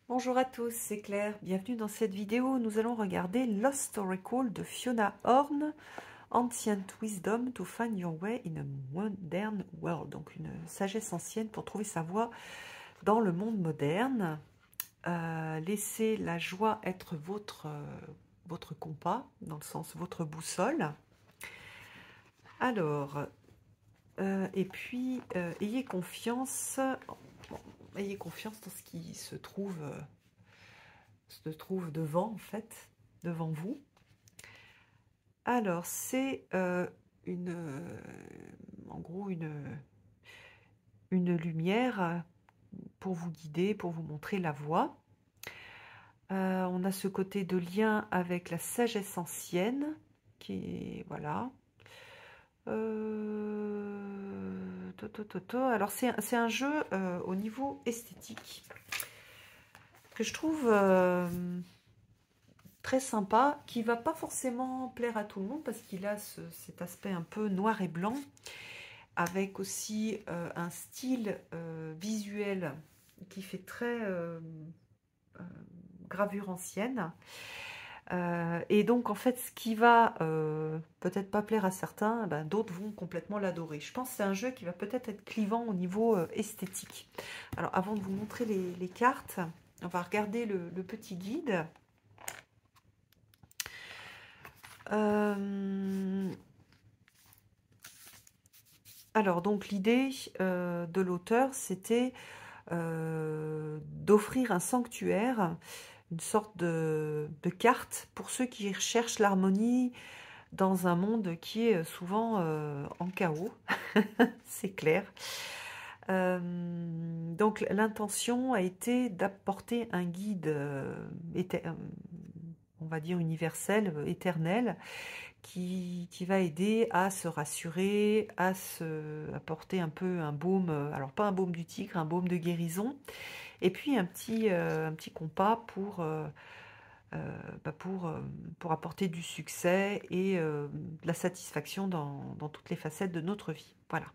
Bonjour à tous, c'est Claire. Bienvenue dans cette vidéo. Nous allons regarder Lost Story Call de Fiona Horn, Ancient Wisdom to Find Your Way in a Modern World. Donc une sagesse ancienne pour trouver sa voie dans le monde moderne. Laissez la joie être votre compas, dans le sens votre boussole. Alors, et puis ayez confiance. Bon, ayez confiance dans ce qui se trouve devant, en fait, devant vous. Alors, c'est en gros une lumière pour vous guider, pour vous montrer la voie. On a ce côté de lien avec la sagesse ancienne, qui est, voilà. Alors, c'est un jeu au niveau esthétique que je trouve très sympa, qui va pas forcément plaire à tout le monde parce qu'il a cet aspect un peu noir et blanc, avec aussi un style visuel qui fait très gravure ancienne. Et donc en fait ce qui va peut-être pas plaire à certains, ben, d'autres vont complètement l'adorer. Je pense que c'est un jeu qui va peut-être être clivant au niveau esthétique. Alors avant de vous montrer les cartes, on va regarder le petit guide. Alors donc l'idée de l'auteur, c'était d'offrir un sanctuaire, une sorte de carte pour ceux qui recherchent l'harmonie dans un monde qui est souvent en chaos, c'est clair. Donc l'intention a été d'apporter un guide, on va dire universel, éternel, qui va aider à se rassurer, à apporter un peu un baume, alors pas un baume du tigre, un baume de guérison, et puis un petit compas pour apporter du succès et de la satisfaction dans toutes les facettes de notre vie. Voilà.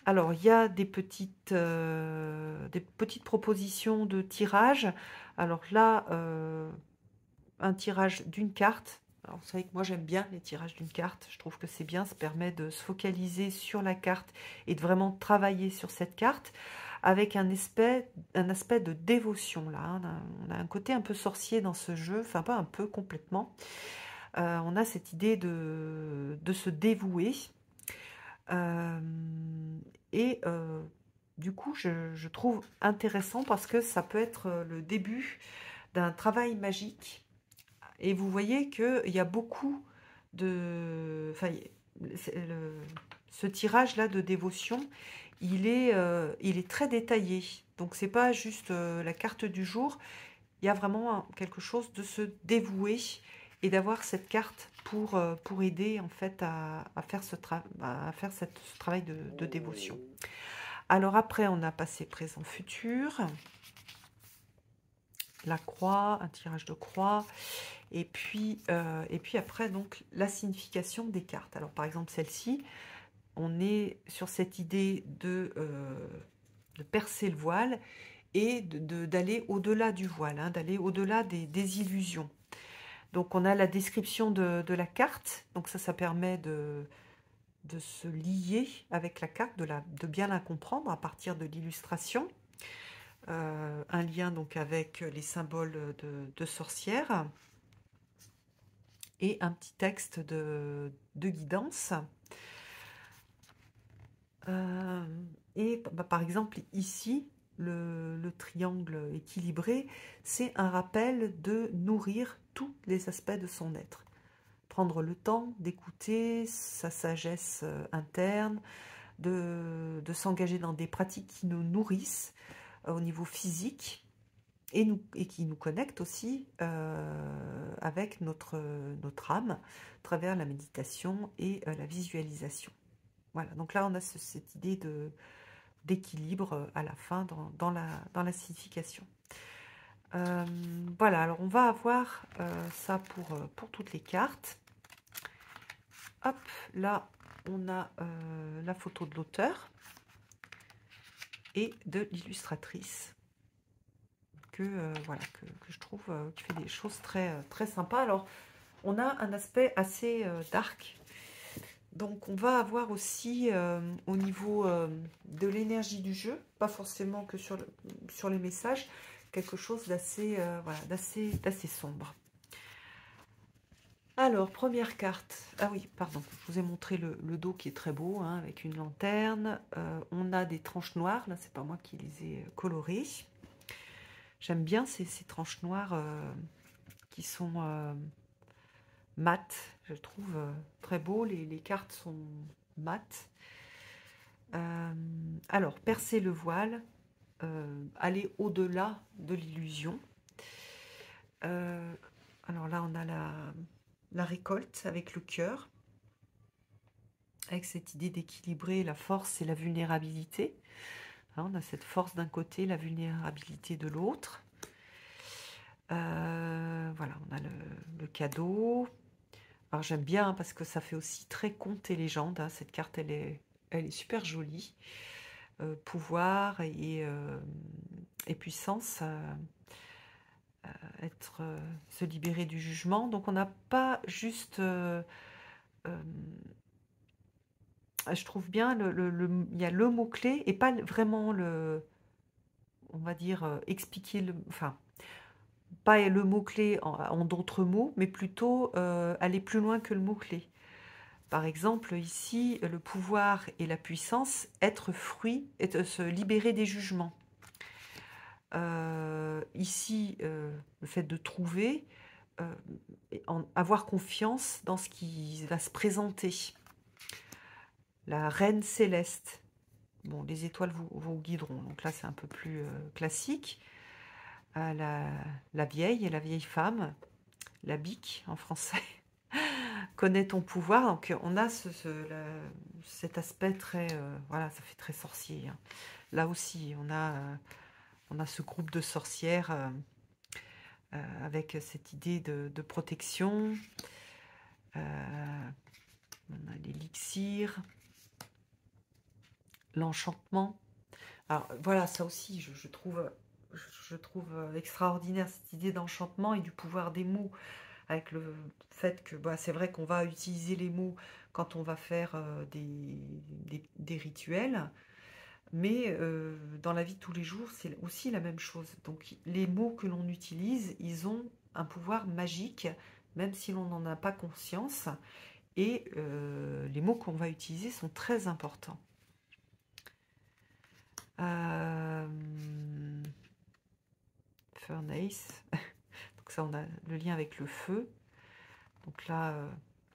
Alors, il y a des petites propositions de tirage. Alors là, un tirage d'une carte. Alors, vous savez que moi, j'aime bien les tirages d'une carte. Je trouve que c'est bien. Ça permet de se focaliser sur la carte et de vraiment travailler sur cette carte avec un aspect de dévotion. Là, hein. On a un côté un peu sorcier dans ce jeu. Enfin, pas un peu, complètement. On a cette idée de se dévouer. Et du coup, je trouve intéressant parce que ça peut être le début d'un travail magique. Et vous voyez qu'il y a beaucoup de... Enfin, ce tirage-là de dévotion, il est très détaillé. Donc, c'est pas juste la carte du jour. Il y a vraiment quelque chose de se dévouer et d'avoir cette carte pour aider en fait à faire ce travail de dévotion. Alors après, on a passé présent futur, la croix, un tirage de croix, et puis après donc la signification des cartes. Alors par exemple celle-ci, on est sur cette idée de percer le voile et d'aller au-delà du voile, hein, d'aller au-delà des illusions. Donc on a la description de la carte, donc ça permet de se lier avec la carte, de bien la comprendre à partir de l'illustration. Un lien donc avec les symboles de sorcière et un petit texte de guidance. Et bah, par exemple ici, le triangle équilibré, c'est un rappel de nourrir tous les aspects de son être. Prendre le temps d'écouter sa sagesse interne, de s'engager dans des pratiques qui nous nourrissent au niveau physique et qui nous connectent aussi avec notre âme à travers la méditation et la visualisation. Voilà, donc là on a cette idée d'équilibre à la fin dans la signification. Voilà, alors on va avoir ça pour toutes les cartes. Hop, là on a la photo de l'auteur et de l'illustratrice. voilà, que je trouve qui fait des choses très sympas. Alors, on a un aspect assez dark. Donc, on va avoir aussi au niveau de l'énergie du jeu, pas forcément que sur les messages, quelque chose d'assez voilà, d'assez sombre. Alors, première carte. Ah oui, pardon, je vous ai montré le dos qui est très beau, hein, avec une lanterne. On a des tranches noires, là, c'est pas moi qui les ai colorées. J'aime bien ces tranches noires qui sont mates, je trouve très beau. Les cartes sont mates. Alors, percer le voile, aller au-delà de l'illusion. Alors là, on a la récolte avec le cœur, avec cette idée d'équilibrer la force et la vulnérabilité. Hein, on a cette force d'un côté, la vulnérabilité de l'autre. Voilà, on a le cadeau. Alors j'aime bien hein, parce que ça fait aussi très conte et légende. Hein. Cette carte, elle est super jolie. Pouvoir et puissance. Se libérer du jugement. Donc on n'a pas juste... je trouve bien, il y a le mot-clé et pas vraiment on va dire, expliquer enfin, pas le mot-clé en d'autres mots, mais plutôt aller plus loin que le mot-clé. Par exemple, ici, le pouvoir et la puissance, être fruit, se libérer des jugements. Ici, le fait de trouver, avoir confiance dans ce qui va se présenter. La reine céleste. Bon, les étoiles vous guideront. Donc là, c'est un peu plus classique. La vieille femme, la bique en français, connaît ton pouvoir. Donc on a cet aspect très... voilà, ça fait très sorcier. Hein. Là aussi, on a ce groupe de sorcières avec cette idée de protection. On a l'élixir, l'enchantement. Alors voilà, ça aussi, je trouve extraordinaire cette idée d'enchantement et du pouvoir des mots, avec le fait que bah, c'est vrai qu'on va utiliser les mots quand on va faire des rituels, mais dans la vie de tous les jours, c'est aussi la même chose. Donc les mots que l'on utilise, ils ont un pouvoir magique, même si l'on n'en a pas conscience, et les mots qu'on va utiliser sont très importants. Furnace. Donc ça, on a le lien avec le feu. Donc là,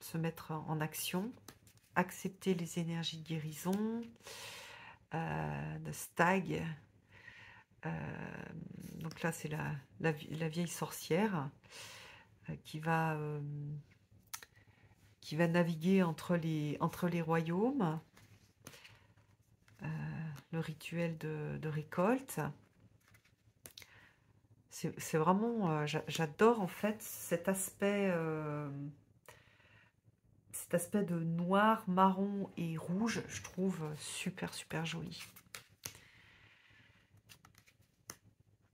se mettre en action. Accepter les énergies de guérison. De stag. Donc là, c'est la vieille sorcière qui va naviguer entre les royaumes. Le rituel de récolte. C'est vraiment, j'adore en fait cet aspect de noir, marron et rouge, je trouve super super joli.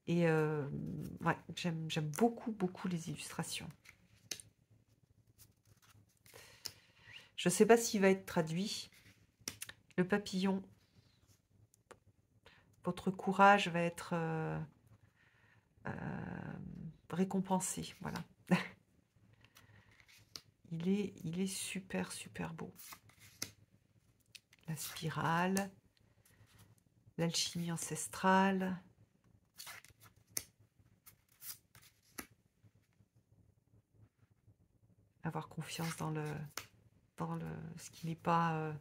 Et ouais, j'aime beaucoup les illustrations. Je ne sais pas s'il va être traduit. Le papillon. Votre courage va être récompensé, voilà. Il est super super beau. La spirale, l'alchimie ancestrale. Avoir confiance dans ce qui n'est pas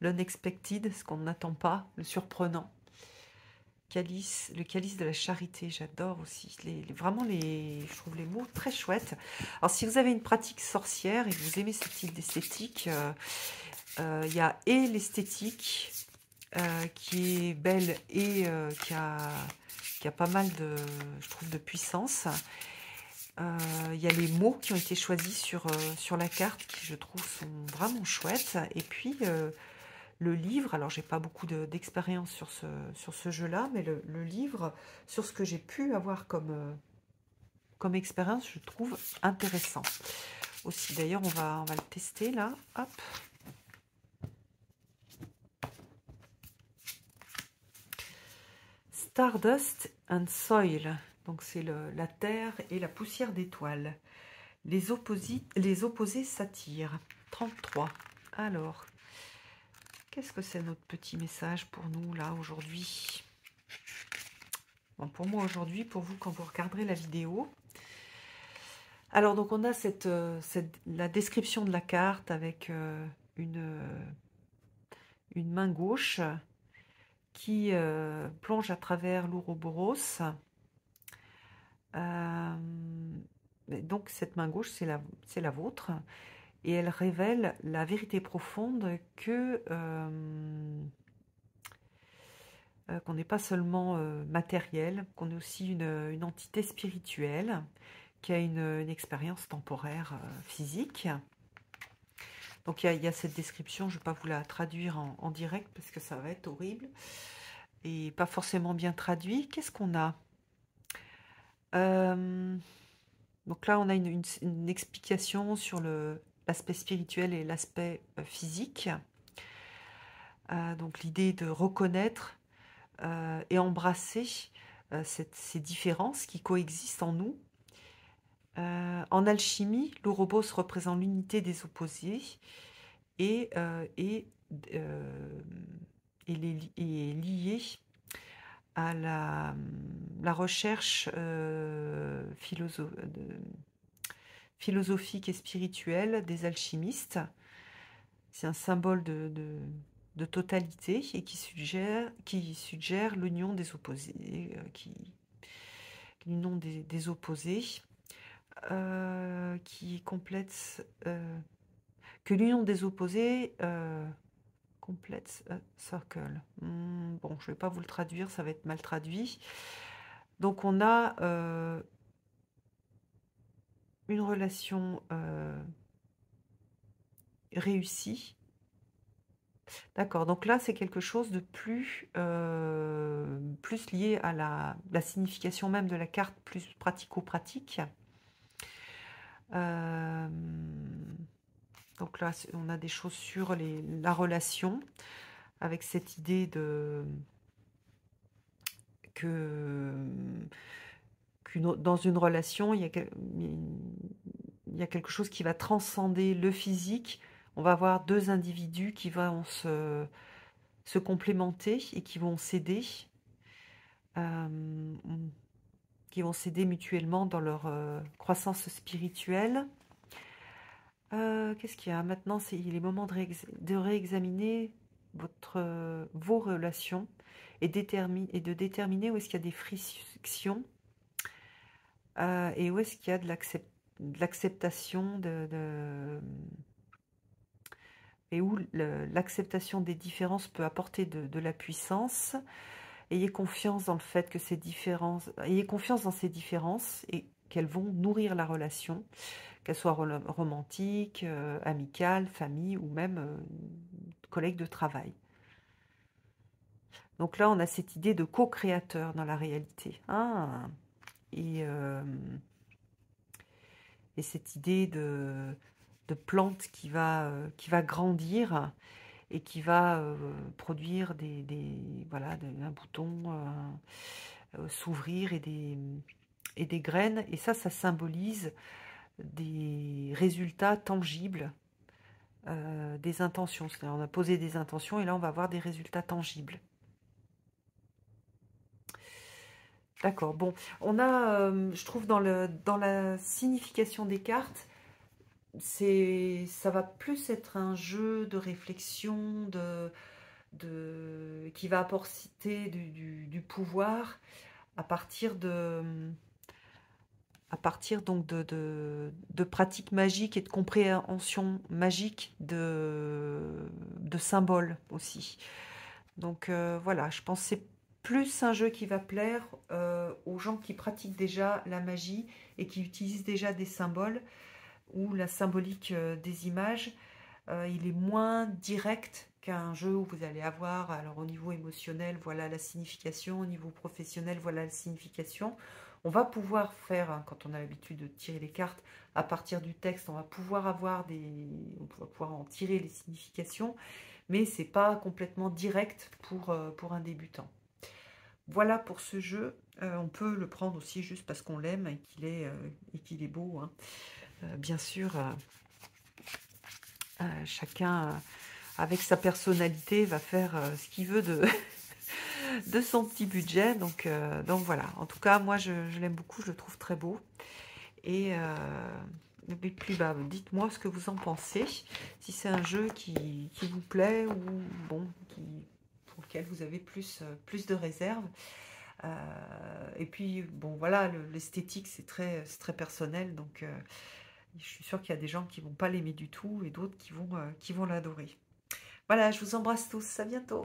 l'unexpected, ce qu'on n'attend pas, le surprenant. Le calice de la charité, j'adore aussi. Vraiment, je trouve les mots très chouettes. Alors, si vous avez une pratique sorcière et que vous aimez ce type d'esthétique, il y a et l'esthétique qui est belle et qui a pas mal je trouve, de puissance. Il y a les mots qui ont été choisis sur la carte qui, je trouve, sont vraiment chouettes. Et puis, le livre, alors j'ai pas beaucoup d'expérience sur ce jeu-là, mais le livre, sur ce que j'ai pu avoir comme expérience, je trouve intéressant. Aussi, d'ailleurs, on va le tester là. Hop. Stardust and Soil. Donc c'est la terre et la poussière d'étoiles. Les opposés s'attirent. 33. Alors, qu'est-ce que c'est notre petit message pour nous là aujourd'hui? Bon, pour moi aujourd'hui, pour vous quand vous regarderez la vidéo. Alors donc on a la description de la carte avec une main gauche qui plonge à travers l'Ouroboros. Donc cette main gauche, c'est la vôtre. Et elle révèle la vérité profonde qu'on n'est pas seulement matériel, qu'on est aussi une entité spirituelle qui a une expérience temporaire physique. Donc il y a cette description, je ne vais pas vous la traduire en direct parce que ça va être horrible et pas forcément bien traduit. Qu'est-ce qu'on a? Donc là, on a une explication sur l'aspect spirituel et l'aspect physique. Donc l'idée de reconnaître et embrasser ces différences qui coexistent en nous. En alchimie, l'Ouroboros représente l'unité des opposés et est lié à la recherche philosophique et spirituelle des alchimistes. C'est un symbole de totalité et qui suggère l'union des opposés, l'union des opposés, qui complète que l'union des opposés complète circle. Bon, je ne vais pas vous le traduire, ça va être mal traduit. Donc on a une relation réussie. D'accord, donc là c'est quelque chose de plus lié à la signification même de la carte, plus pratico-pratique. Donc là on a des choses sur la relation, avec cette idée dans une relation, il y a quelque chose qui va transcender le physique. On va avoir deux individus qui vont se complémenter et qui vont s'aider mutuellement dans leur croissance spirituelle. Qu'est-ce qu'il y a maintenant? Il est moment de réexaminer vos relations et de déterminer où est-ce qu'il y a des frictions et où est-ce qu'il y a de l'acceptation et où l'acceptation des différences peut apporter de la puissance. Ayez confiance dans le fait que ayez confiance dans ces différences et qu'elles vont nourrir la relation, qu'elle soit romantique, amicale, famille ou même collègue de travail. Donc là, on a cette idée de co-créateur dans la réalité. Et cette idée de plante qui va grandir et qui va produire un bouton, s'ouvrir et des graines. Et ça symbolise des résultats tangibles des intentions. C'est-à-dire on a posé des intentions et là on va avoir des résultats tangibles. D'accord, bon, on a, je trouve dans la signification des cartes, ça va plus être un jeu de réflexion, qui va apporter du pouvoir à partir donc de pratiques magiques et de compréhension magique de symboles aussi. Donc voilà, je pense que c'est plus un jeu qui va plaire aux gens qui pratiquent déjà la magie et qui utilisent déjà des symboles ou la symbolique des images. Il est moins direct qu'un jeu où vous allez avoir, alors au niveau émotionnel, voilà la signification, au niveau professionnel, voilà la signification. On va pouvoir faire, hein, quand on a l'habitude de tirer les cartes, à partir du texte, on va pouvoir on va pouvoir en tirer les significations, mais c'est pas complètement direct pour un débutant. Voilà pour ce jeu. On peut le prendre aussi juste parce qu'on l'aime et qu'il est beau, hein. Bien sûr, chacun, avec sa personnalité, va faire ce qu'il veut de son petit budget. Donc voilà. En tout cas, moi, je l'aime beaucoup. Je le trouve très beau. Et puis, bah, dites-moi ce que vous en pensez. Si c'est un jeu qui vous plaît ou bon, pour lequel vous avez plus de réserve. Et puis, bon, voilà, l'esthétique, c'est très personnel. Donc, je suis sûre qu'il y a des gens qui vont pas l'aimer du tout et d'autres qui vont l'adorer. Voilà, je vous embrasse tous. À bientôt.